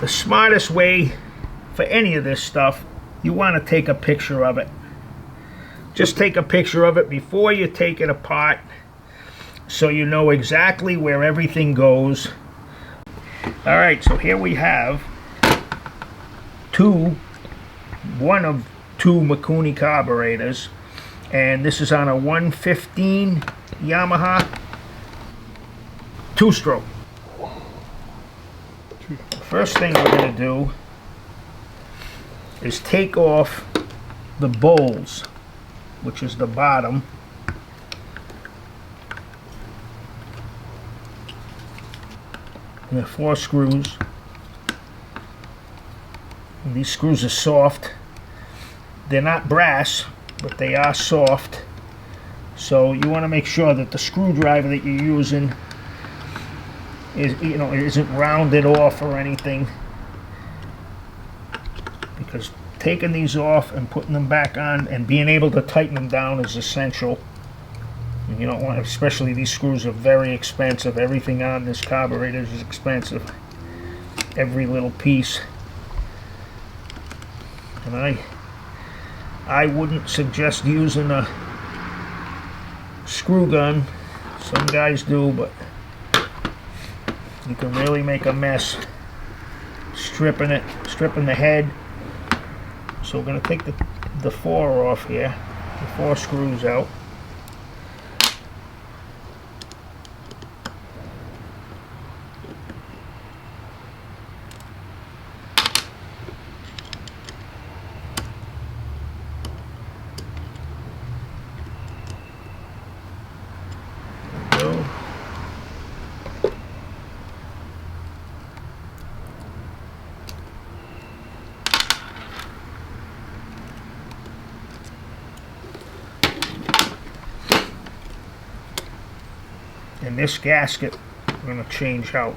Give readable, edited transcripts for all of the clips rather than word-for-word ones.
The smartest way for any of this stuff, you want to take a picture of it. Just take a picture of it before you take it apart, so you know exactly where everything goes. Alright, so here we have one of two Mikuni carburetors, and this is on a 115 Yamaha 2-stroke. The first thing we're going to do is take off the bowls, which is the bottom. There are 4 screws. And these screws are soft. They're not brass, but they are soft. So you want to make sure that the screwdriver that you're using is, isn't rounded off or anything. Because taking these off and putting them back on and being able to tighten them down is essential. And you don't want, especially these screws are very expensive. Everything on this carburetor is expensive. Every little piece. And I wouldn't suggest using a screw gun. Some guys do, but you can really make a mess stripping the head. So we're going to take the 4 off here, the 4 screws out. And this gasket we're going to change out.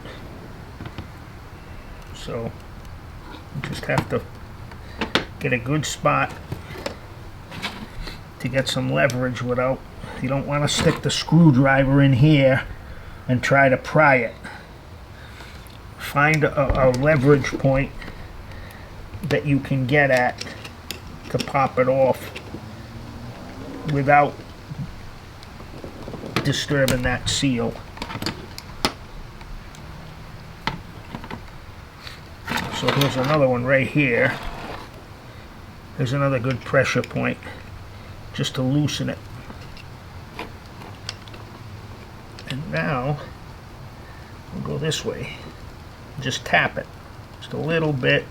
So you just have to get a good spot to get some leverage without, you don't want to stick the screwdriver in here and try to pry it. Find a leverage point that you can get at to pop it off without disturbing that seal. So here's another one right here. There's another good pressure point just to loosen it. And now we'll go this way. Just tap it just a little bit.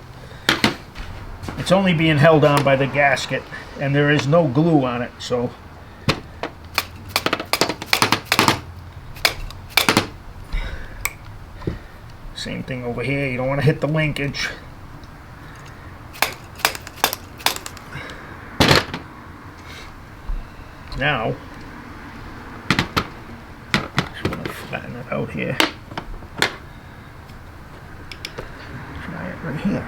It's only being held on by the gasket, and there is no glue on it, so same thing over here. You don't want to hit the linkage. Now, just want to flatten it out here. Try it right here.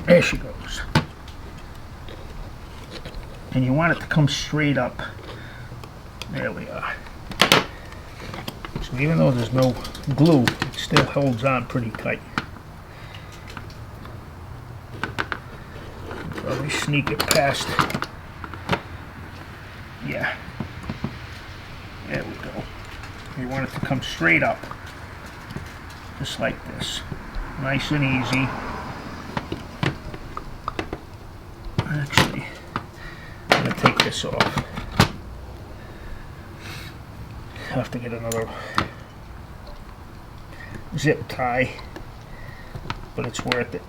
There she goes. And you want it to come straight up. There we are. So even though there's no glue, it still holds on pretty tight. Probably sneak it past. Yeah. There we go. You want it to come straight up. Just like this. Nice and easy. Actually, I'm going to take this off. I'll have to get another zip tie, but it's worth it.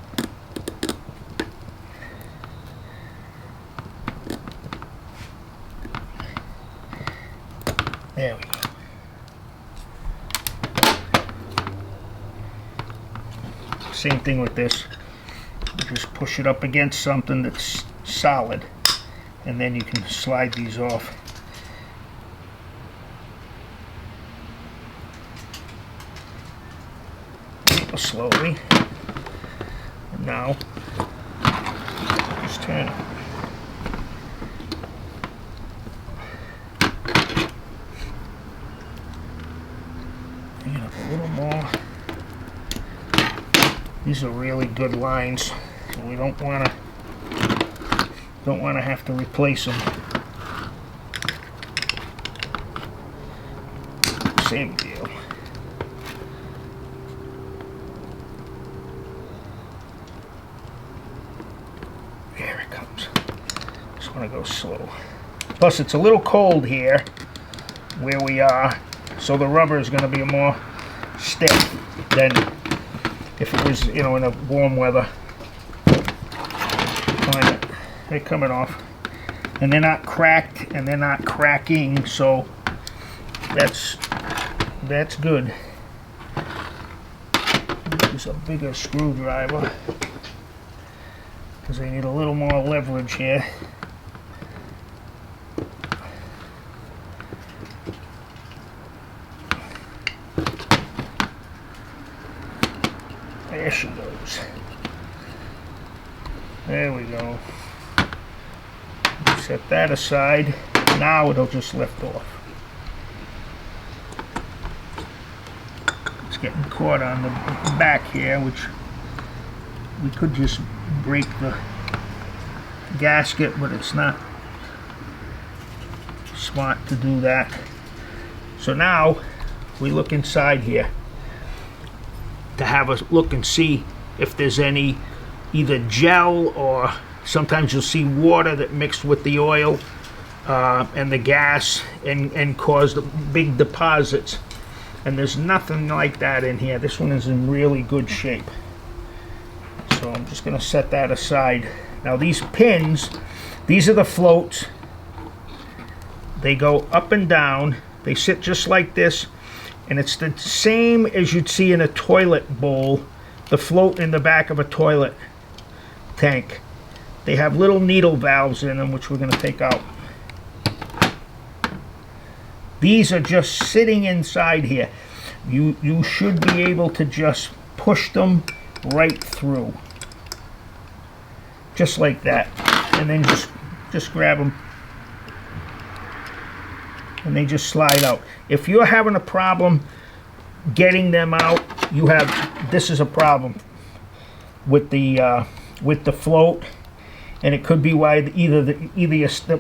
There we go. Same thing with this. You just push it up against something that's solid, and then you can slide these off. Slowly. And now just turn it. Bring it up a little more. These are really good lines, so we don't want to have to replace them. Same deal. There it comes. Just want to go slow. Plus, it's a little cold here where we are, so the rubber is going to be more stiff than if it was, you know, in a warm weather. They're coming off, and they're not cracked, and they're not cracking, so that's good. Use a bigger screwdriver because they need a little more leverage here. There she goes. There we go. Set that aside. Now it'll just lift off. It's getting caught on the back here, which we could just break the gasket, but it's not smart to do that. So now we look inside here to have a look and see if there's any either gel, or sometimes you'll see water that mixed with the oil and the gas and caused big deposits. And there's nothing like that in here. This one is in really good shape. So I'm just going to set that aside. Now these pins, these are the floats. They go up and down. They sit just like this. And it's the same as you'd see in a toilet bowl, the float in the back of a toilet tank. They have little needle valves in them, which we're going to take out. These are just sitting inside here. You should be able to just push them right through. Just like that. And then just grab them. And they just slide out. If you're having a problem getting them out, this is a problem with the float, and it could be why either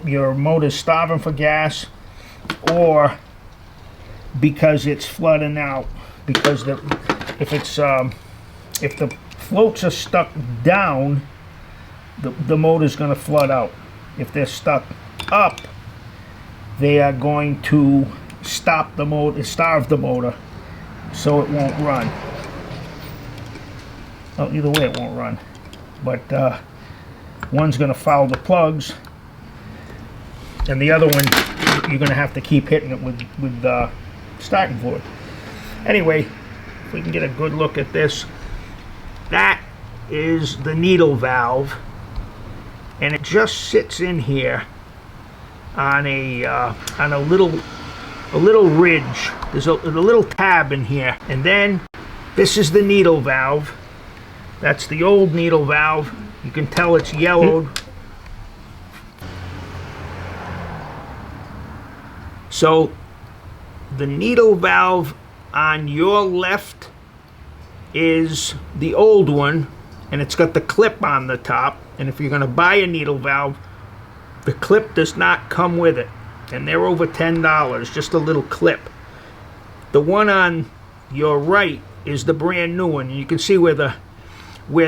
your motor's starving for gas, or because it's flooding out. Because if the floats are stuck down, the motor's going to flood out. If they're stuck up, they are going to starve the motor, so it won't run. Well, either way it won't run, but one's going to foul the plugs, and the other one you're going to have to keep hitting it with starting fluid. Anyway, if we can get a good look at this, that is the needle valve, and it just sits in here on a little ridge. There's a little tab in here, and then this is the needle valve. That's the old needle valve. You can tell it's yellowed. So the needle valve on your left is the old one, and it's got the clip on the top. And if you're going to buy a needle valve, the clip does not come with it, and they're over $10, just a little clip. The one on your right is the brand new one. You can see where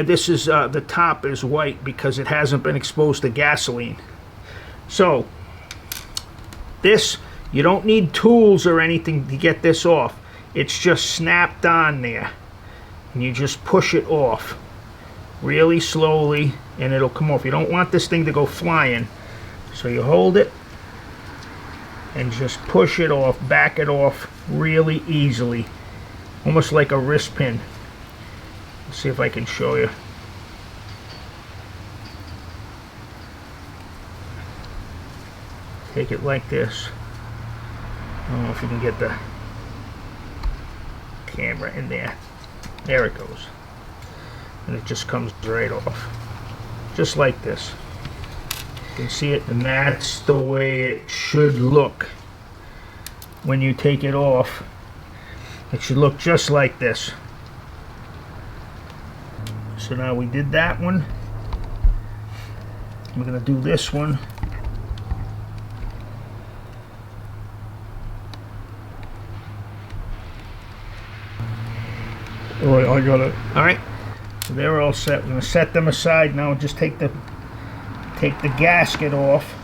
this is, the top is white because it hasn't been exposed to gasoline. So this, you don't need tools or anything to get this off. It's just snapped on there, and you just push it off really slowly, and it'll come off. You don't want this thing to go flying. So you hold it and just push it off, back it off really easily, almost like a wrist pin. Let's see if I can show you. Take it like this. I don't know if you can get the camera in there. There it goes. And it just comes right off. Just like this. You can see it, and that's the way it should look when you take it off. It should look just like this. So now we did that one. We're going to do this one. All right, I got it. All right, so they're all set. We're going to set them aside now and just take the gasket off.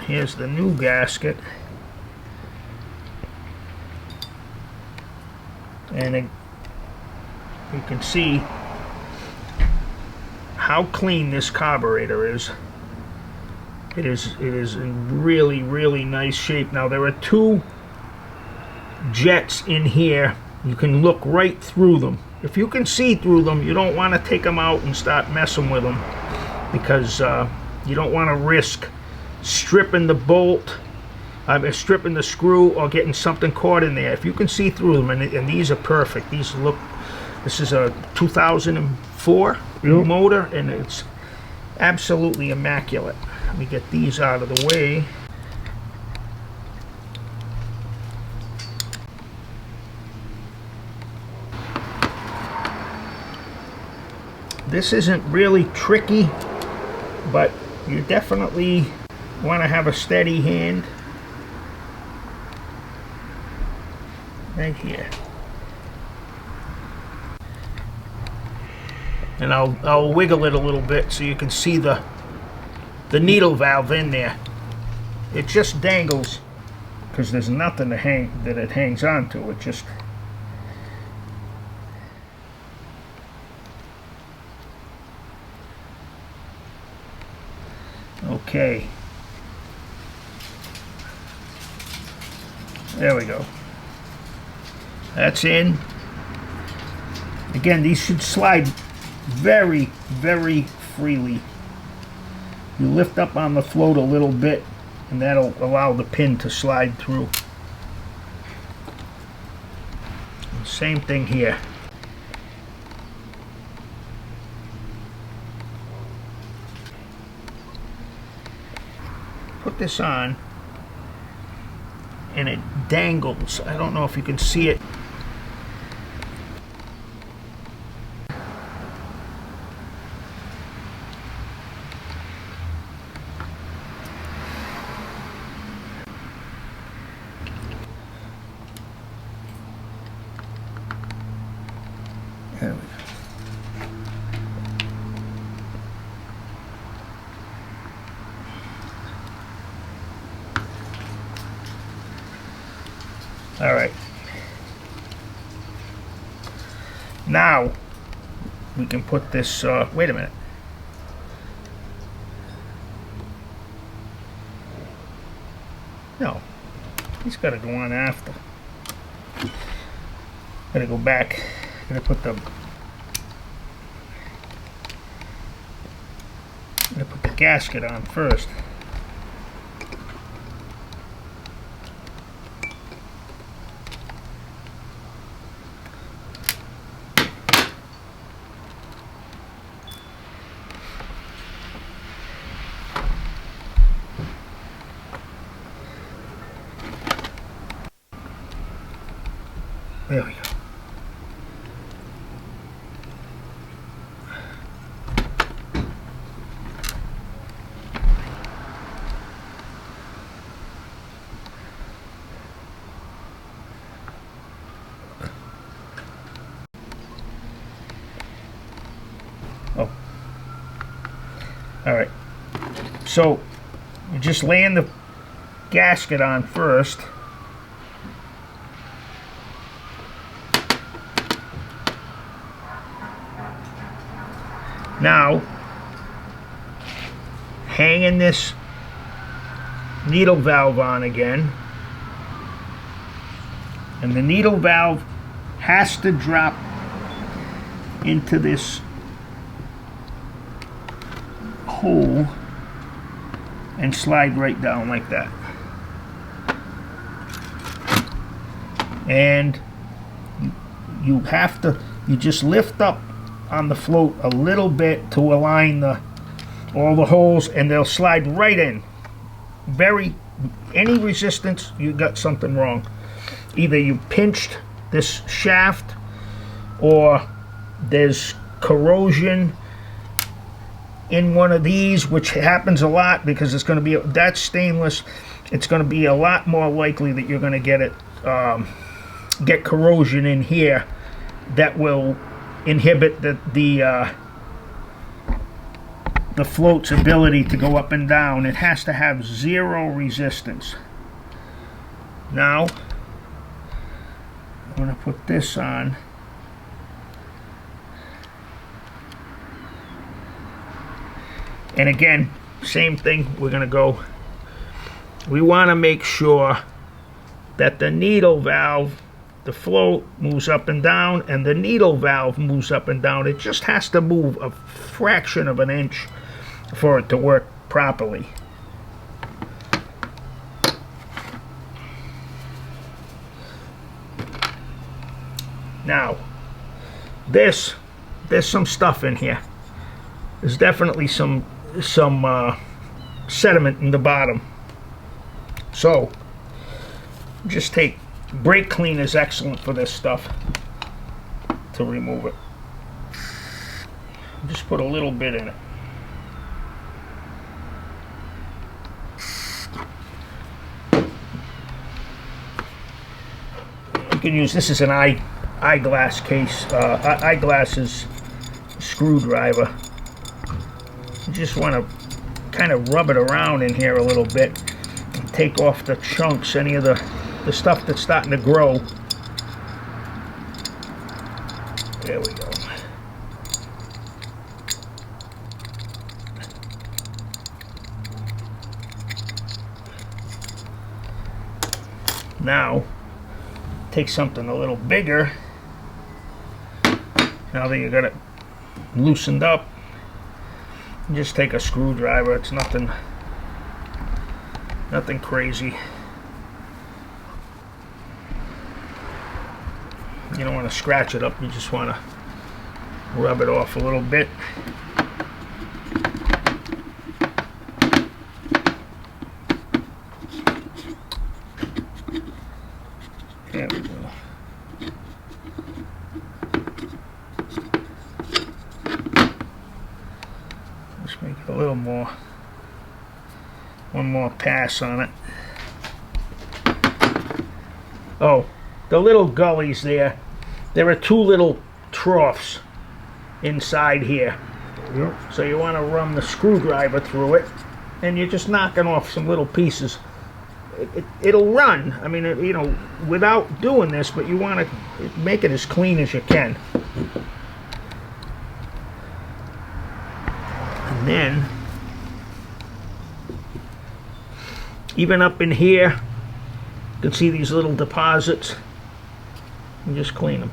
Here's the new gasket. And you can see how clean this carburetor is. It is in really, really nice shape. Now there are two jets in here. You can look right through them. If you can see through them, you don't want to take them out and start messing with them, because you don't want to risk stripping the bolt, stripping the screw, or getting something caught in there. If you can see through them, and these are perfect. These look. This is a 2004 motor, and it's absolutely immaculate. Let me get these out of the way. This isn't really tricky, but you definitely want to have a steady hand right here. And I'll wiggle it a little bit so you can see the needle valve in there. It just dangles because there's nothing that it hangs on to. It just okay. There we go. That's in. Again, these should slide very, very freely. You lift up on the float a little bit, and that'll allow the pin to slide through. And same thing here. Put this on, and it dangles. I don't know if you can see it. There we go. All right. Now we can put this. Wait a minute. No, he's got to go on after. Got to go back. Got to put the. Got to put the gasket on first. There we go. Oh. All right. So you just laying the gasket on first. Now, hanging this needle valve on again, and the needle valve has to drop into this hole and slide right down like that. And you have to, you just lift up on the float a little bit to align all the holes, and they'll slide right in. Any resistance, you got something wrong. either you pinched this shaft or there's corrosion in one of these, which happens a lot because it's going to be, that's stainless, it's going to be a lot more likely that you're going to get it get corrosion in here that will inhibit the float's ability to go up and down. It has to have zero resistance. Now I'm going to put this on. And again, same thing, we're going to go, we want to make sure that the needle valve, the float moves up and down, and the needle valve moves up and down. It just has to move a fraction of an inch for it to work properly. Now, there's some stuff in here. There's definitely some sediment in the bottom. So, just take, brake clean is excellent for this stuff to remove it. Just put a little bit in it. You can use, this is an eyeglass case, eyeglasses screwdriver. You just want to kind of rub it around in here a little bit and take off the chunks, any of the stuff that's starting to grow. There we go. Now, take something a little bigger. Now that you got it loosened up, just take a screwdriver. It's nothing crazy. You don't want to scratch it up, you just want to rub it off a little bit. There we go. Let's make it a little more, one more pass on it. Oh, the little gullies there, there are two little troughs inside here. Yep. So you want to run the screwdriver through it, and you're just knocking off some little pieces. It'll run, I mean, you know, without doing this, but you want to make it as clean as you can. And then, even up in here, you can see these little deposits, and just clean them.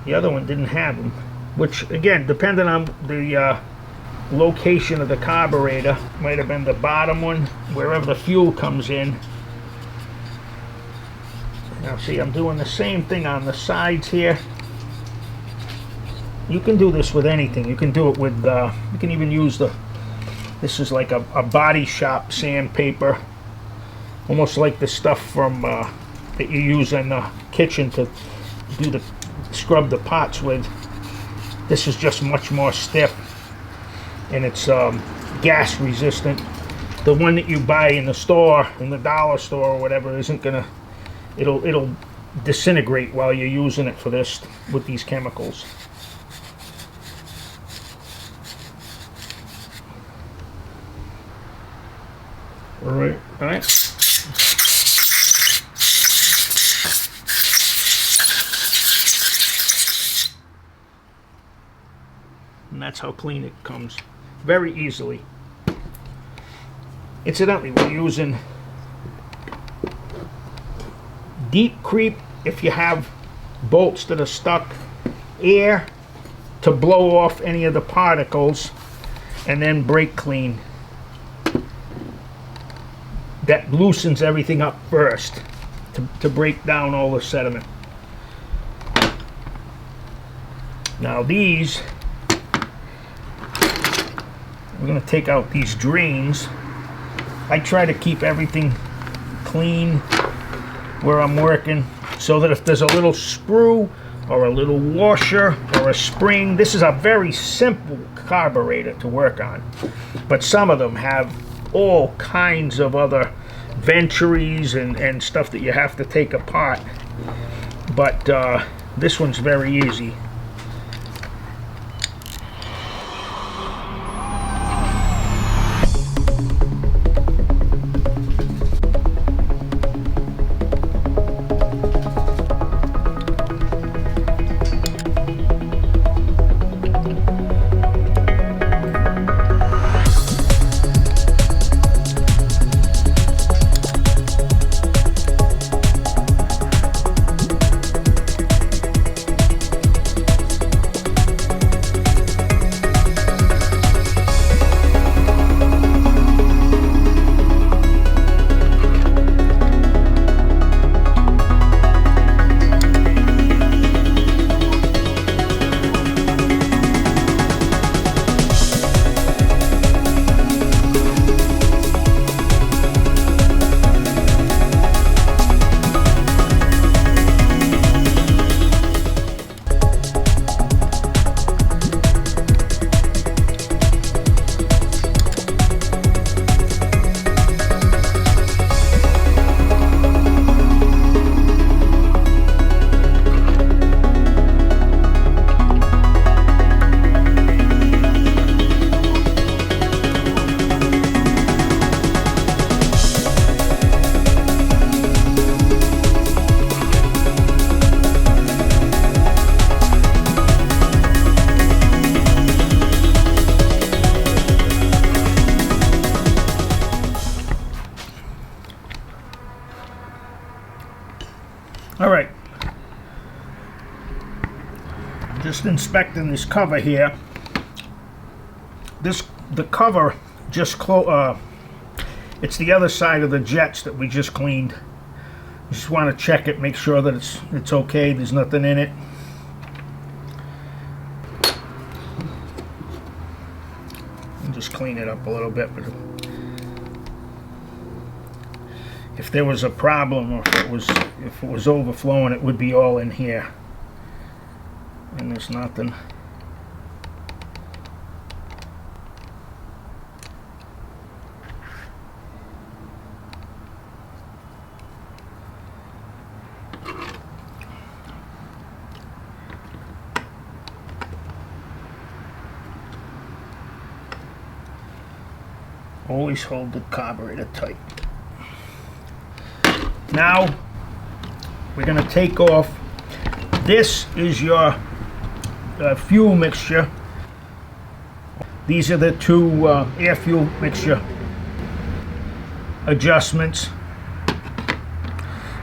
The other one didn't have them, which again, depending on the location of the carburetor, might have been the bottom one, wherever the fuel comes in. Now see, I'm doing the same thing on the sides here. You can do this with anything. You can do it with, you can even use this is like a body shop sandpaper, almost like the stuff from that you use in the kitchen to scrub the pots with. This is just much more stiff, and it's gas resistant. The one that you buy in the store, in the dollar store or whatever, isn't gonna, it'll disintegrate while you're using it for this, with these chemicals. All right. And that's how clean it comes, very easily. Incidentally, we're using deep creep if you have bolts that are stuck, air to blow off any of the particles, and then brake clean. That loosens everything up first to break down all the sediment. Now these, we're going to take out these drains. I try to keep everything clean where I'm working, so that if there's a little screw or a little washer or a spring, this is a very simple carburetor to work on, but some of them have all kinds of other ventures and stuff that you have to take apart, but this one's very easy. All right, just inspecting this cover here. The cover just it's the other side of the jets that we just cleaned. Just want to check it, make sure that it's okay, there's nothing in it. And just clean it up a little bit. But if there was a problem, or if it was overflowing, it would be all in here. And there's nothing. Always hold the carburetor tight. Now we're going to take off. This is your fuel mixture. These are the two air fuel mixture adjustments,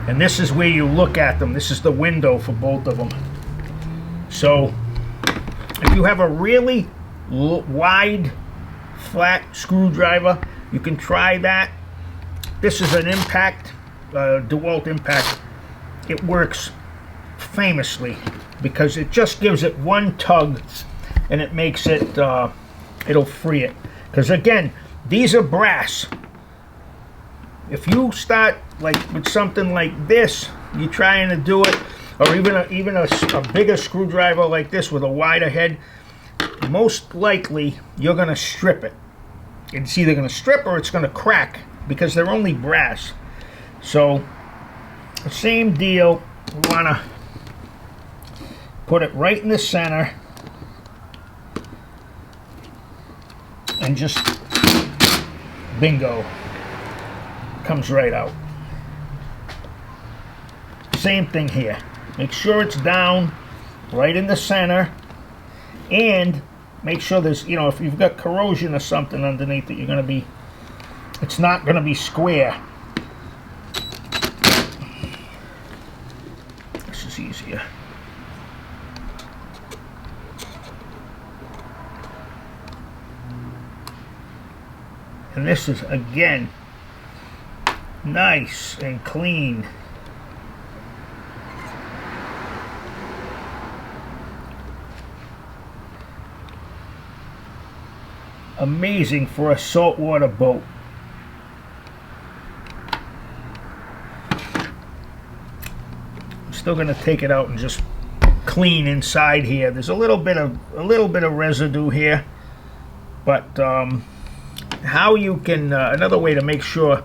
and this is where you look at them. This is the window for both of them. So if you have a really wide flat screwdriver, you can try that. This is an impact, DeWalt impact. It works famously because it just gives it one tug and it makes it, it'll free it. Because again, these are brass. If you start like with something like this, you're trying to do it, or even a bigger screwdriver like this with a wider head, most likely you're going to strip it. It's either going to strip or it's going to crack because they're only brass. So the same deal, we want to put it right in the center and just bingo, comes right out. Same thing here. Make sure it's down right in the center, and make sure there's, you know, if you've got corrosion or something underneath it, it's not going to be square. This is easier. And this is, again, nice and clean. Amazing for a saltwater boat. Still going to take it out and just clean inside here. There's a little bit of residue here, but how you can another way to make sure,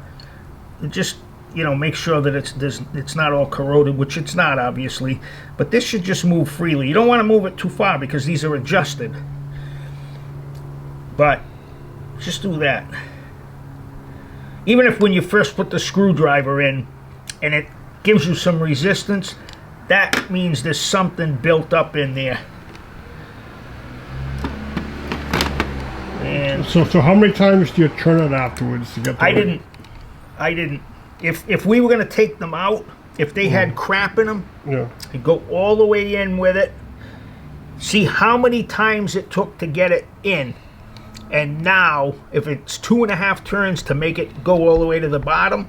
just make sure that it's not all corroded, which it's not obviously, but this should just move freely. You don't want to move it too far because these are adjusted, but just do that. Even if when you first put the screwdriver in and it gives you some resistance, that means there's something built up in there. And so how many times do you turn it afterwards to get the I didn't. If we were going to take them out, if they had crap in them, I'd go all the way in with it, see how many times it took to get it in, and now if it's 2.5 turns to make it go all the way to the bottom,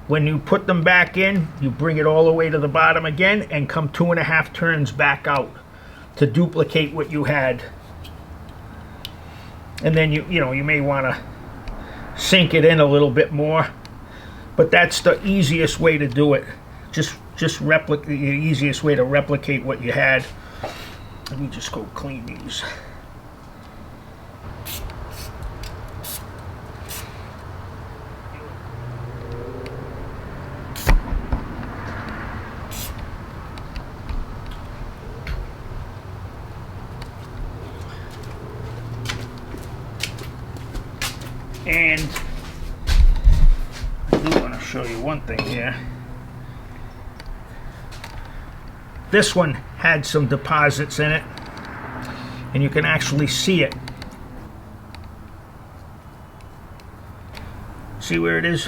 when you put them back in, you bring it all the way to the bottom again and come 2.5 turns back out to duplicate what you had. And then you may want to sink it in a little bit more, but that's the easiest way to do it. Just replicate the easiest way to replicate what you had. Let me just go clean these. And I do want to show you one thing here. This one had some deposits in it, and you can actually see it. See where it is?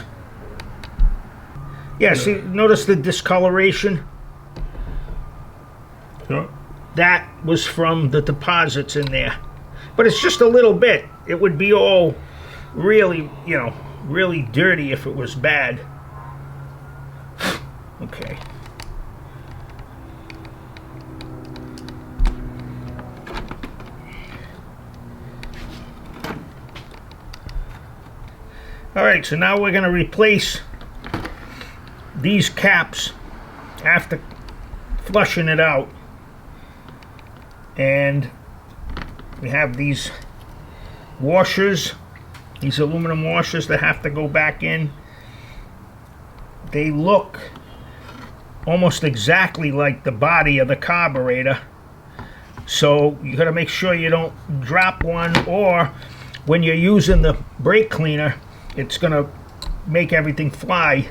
Yeah, see, notice the discoloration? Yeah. That was from the deposits in there. But it's just a little bit. It would be all really, really dirty if it was bad. Okay. All right, so now we're going to replace these caps after flushing it out. And we have these washers, these aluminum washers that have to go back in. They look almost exactly like the body of the carburetor. So you got to make sure you don't drop one, or when you're using the brake cleaner, it's going to make everything fly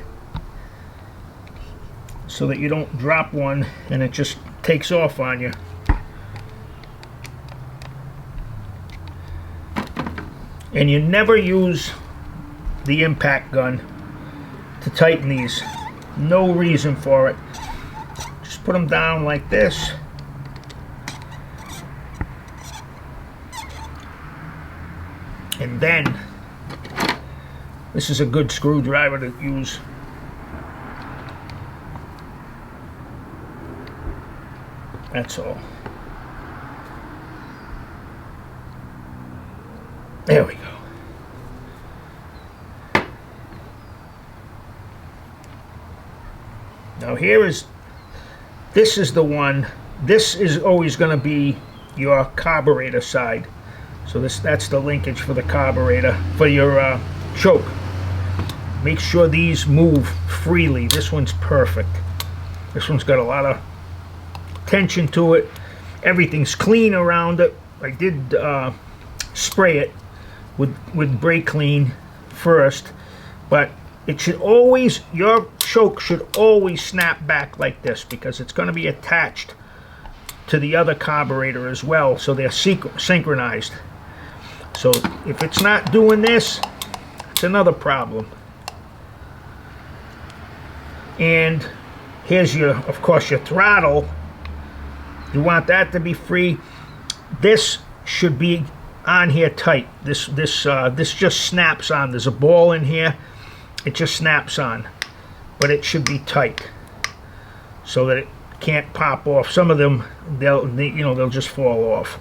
so that you don't drop one and it just takes off on you. And you never use the impact gun to tighten these. No reason for it. Just put them down like this. And then, this is a good screwdriver to use. That's all. There we go. Now this is the one, this is always going to be your carburetor side. So that's the linkage for the carburetor, for your choke. Make sure these move freely. This one's perfect. This one's got a lot of tension to it. Everything's clean around it. I did spray it with brake clean first, but it should always, your choke should always snap back like this, because it's going to be attached to the other carburetor as well, so they're synchronized. So if it's not doing this, it's another problem. And here's your, of course, your throttle. You want that to be free. This should be on here tight. This just snaps on. There's a ball in here. It just snaps on, but it should be tight so that it can't pop off. Some of them, they'll just fall off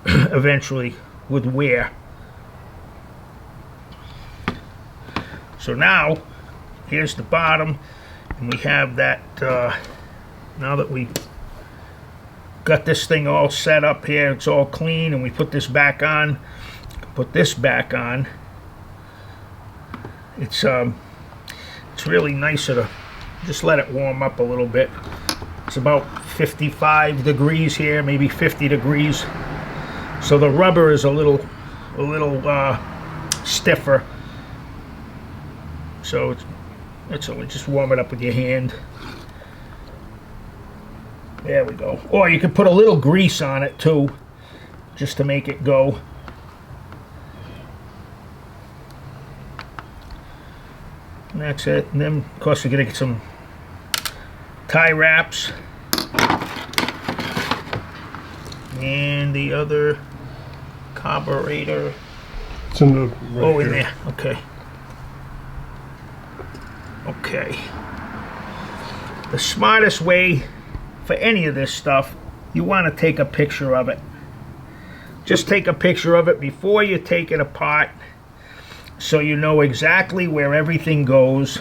eventually with wear. So now here's the bottom, and we have that now that we got this thing all set up here, it's all clean, and we put this back on. It's really nicer to just let it warm up a little bit. It's about 55 degrees here, maybe 50 degrees. So the rubber is a little stiffer. So it's only just warm it up with your hand. There we go. Or you can put a little grease on it too, just to make it go. And that's it. And then, of course, we're going to get some tie wraps. And the other carburator. It's in the Oh, in there. Okay. Okay. The smartest way for any of this stuff, you want to take a picture of it. Just take a picture of it before you take it apart, so you know exactly where everything goes.